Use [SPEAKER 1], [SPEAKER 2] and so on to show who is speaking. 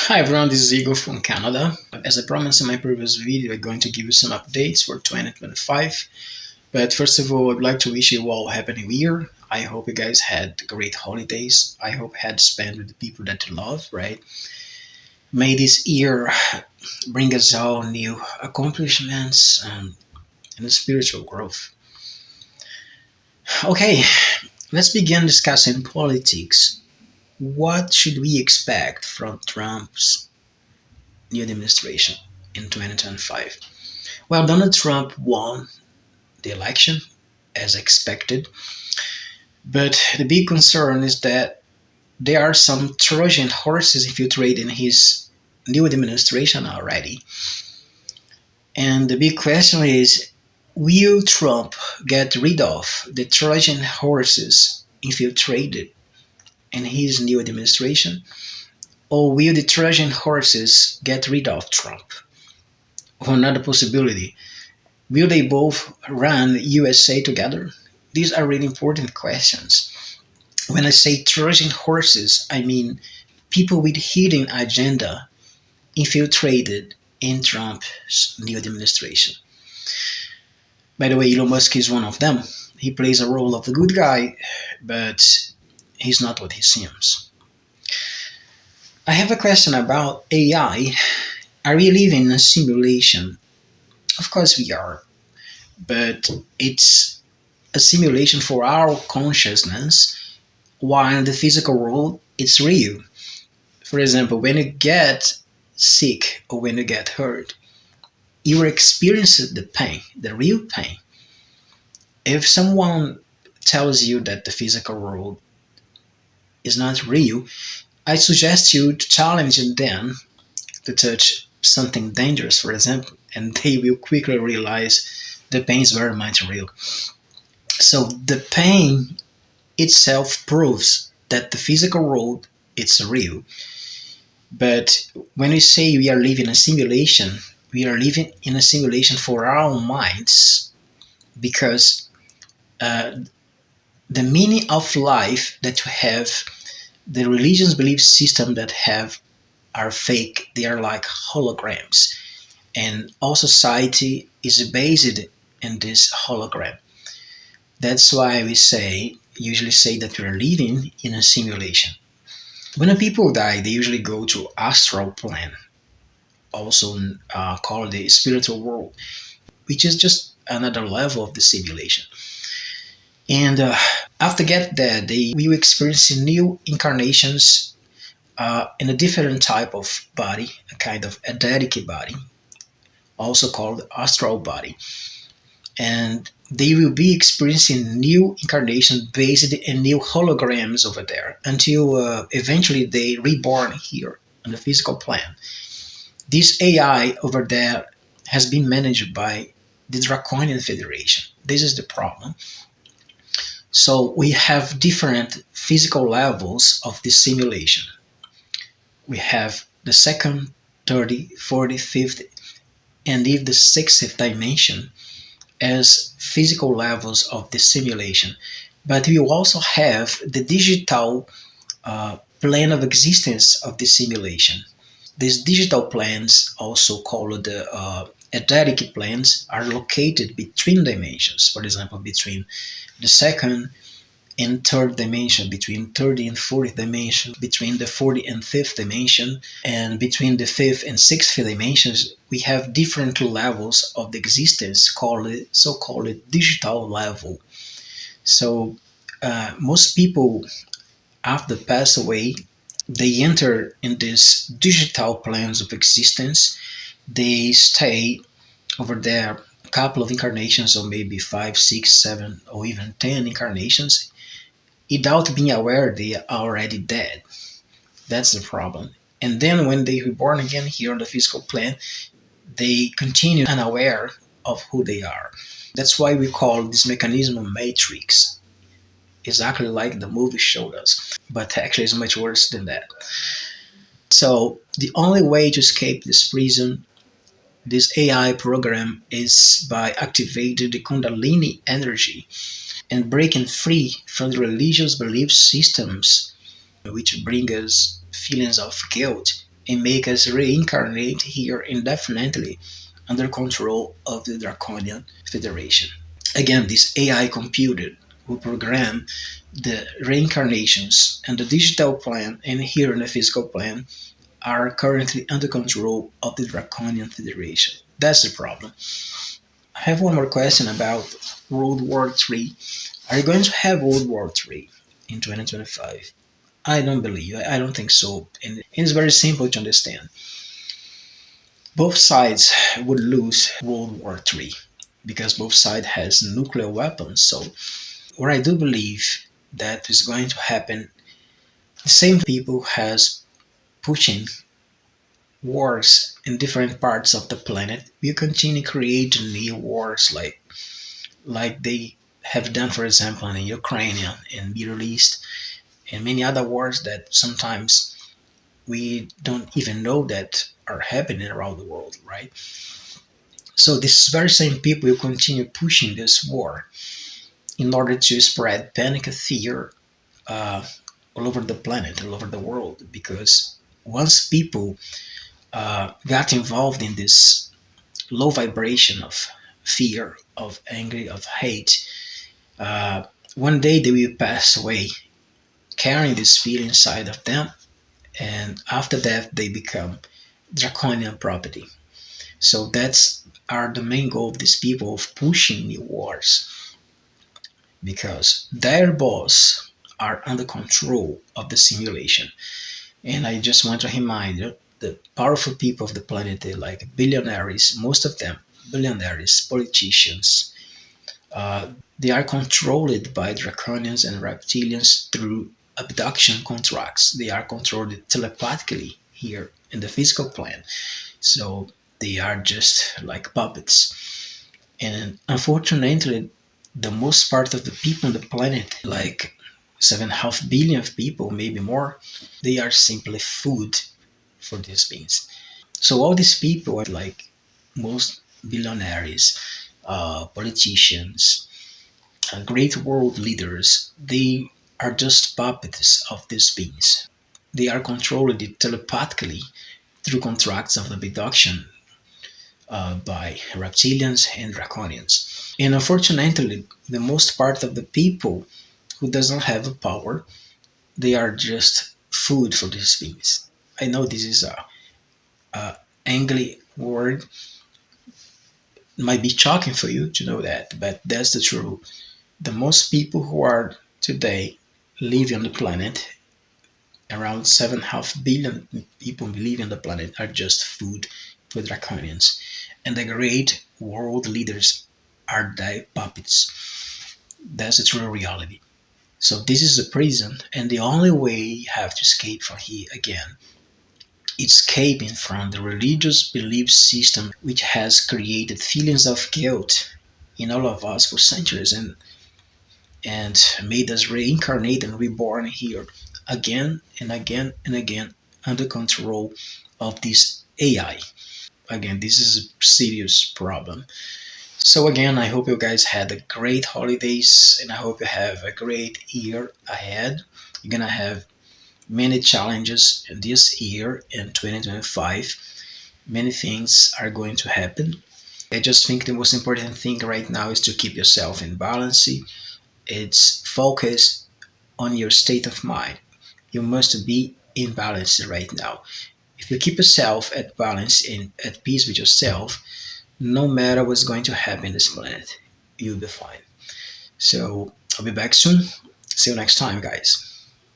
[SPEAKER 1] Hi everyone, this is Igor from Canada. As I promised in my previous video, I'm going to give you some updates for 2025. But first of all, I'd like to wish you all a happy new year. I hope you guys had great holidays. I hope you had spent with the people that you love, right? May this year bring us all new accomplishments and spiritual growth. Okay, let's begin discussing politics. What should we expect from Trump's new administration in 2025? Well, Donald Trump won the election as expected, but the big concern is that there are some Trojan horses infiltrating his new administration already. And the big question is, will Trump get rid of the Trojan horses infiltrated in his new administration? Or will the Trojan horses get rid of Trump? Or another possibility, will they both run USA together? These are really important questions. When I say Trojan horses, I mean people with hidden agenda infiltrated in Trump's new administration. By the way, Elon Musk is one of them. He plays a role of the good guy, but he's not what he seems. I have a question about AI. Are we living in a simulation? Of course we are, but it's a simulation for our consciousness, while in the physical world it's real. For example, when you get sick or when you get hurt, you experience the pain, the real pain. If someone tells you that the physical world is not real, I suggest you to challenge them to touch something dangerous, for example, and they will quickly realize the pain is very much real. So the pain itself proves that the physical world is real. But when we say we are living a simulation, we are living in a simulation for our minds because uh, the meaning of life that you have, the religions belief system that have are fake. They are like holograms, and all society is based in this hologram. That's why we usually say that we are living in a simulation. When a people die, they usually go to astral plane, also called the spiritual world, which is just another level of the simulation. And after get that, they will experience new incarnations in a different type of body, a kind of etheric body, also called astral body. And they will be experiencing new incarnations based in new holograms over there until eventually they reborn here on the physical plane. This AI over there has been managed by the Draconian Federation. This is the problem. So we have different physical levels of this simulation. We have the second, 30, 40, 50, and even the 60th dimension as physical levels of the simulation. But we also have the digital plane of existence of the simulation. These digital planes, also called the etheric planes, are located between dimensions. For example, between the second and third dimension, between 30 and 40th dimension, between the 40 and 5th dimension, and between the 5th and 6th dimensions, we have different levels of the existence called so-called digital level. So most people after pass away, they enter in these digital planes of existence. They stay over there a couple of incarnations, or maybe five, six, seven, or even 10 incarnations, without being aware they are already dead. That's the problem. And then when they reborn again here on the physical plane, they continue unaware of who they are. That's why we call this mechanism a matrix, exactly like the movie showed us. But actually, it's much worse than that. So the only way to escape this prison, this AI program, is by activating the Kundalini energy and breaking free from the religious belief systems which bring us feelings of guilt and make us reincarnate here indefinitely under control of the Draconian Federation. Again, this AI computer will program the reincarnations and the digital plan and here in the physical plan are currently under control of the Draconian Federation. That's the problem. I have one more question about World War III. Are you going to have World War III in 2025? I don't believe. I don't think so. And it's very simple to understand. Both sides would lose World War III because both sides has nuclear weapons. So what I do believe that is going to happen, the same people has pushing wars in different parts of the planet will continue creating new wars like they have done, for example, in Ukraine and Middle East and many other wars that sometimes we don't even know that are happening around the world, right? So this very same people will continue pushing this war in order to spread panic and fear uh, all over the planet, all over the world, because once people got involved in this low vibration of fear, of anger, of hate, uh, one day they will pass away carrying this fear inside of them, and after that they become draconian property. So that's are the main goal of these people of pushing new wars because their boss are under control of the simulation. And I just want to remind you the powerful people of the planet, they like billionaires, most of them billionaires, politicians, they are controlled by draconians and reptilians through abduction contracts. They are controlled telepathically here in the physical plane. So they are just like puppets. And unfortunately, the most part of the people on the planet, like 7.5 billion of people, maybe more, they are simply food for these beings. So all these people are like most billionaires, politicians, great world leaders. They are just puppets of these beings. They are controlled telepathically through contracts of abduction by reptilians and draconians. And unfortunately, the most part of the people who doesn't have a power, they are just food for these beings. I know this is a angry word, it might be shocking for you to know that, but that's the truth. The most people who are today living on the planet, around 7.5 billion people living on the planet, are just food for draconians. And the great world leaders are their puppets. That's the true reality. So this is the prison, and the only way you have to escape from here again is escaping from the religious belief system which has created feelings of guilt in all of us for centuries and made us reincarnate and reborn here again and again and again under control of this AI. Again, this is a serious problem. So again, I hope you guys had a great holidays and I hope you have a great year ahead. You're gonna have many challenges this year in 2025. Many things are going to happen. I just think the most important thing right now is to keep yourself in balance. It's focus on your state of mind. You must be in balance right now. If you keep yourself at balance and at peace with yourself, no matter what's going to happen in this planet, you'll be fine. So I'll be back soon. See you next time, guys.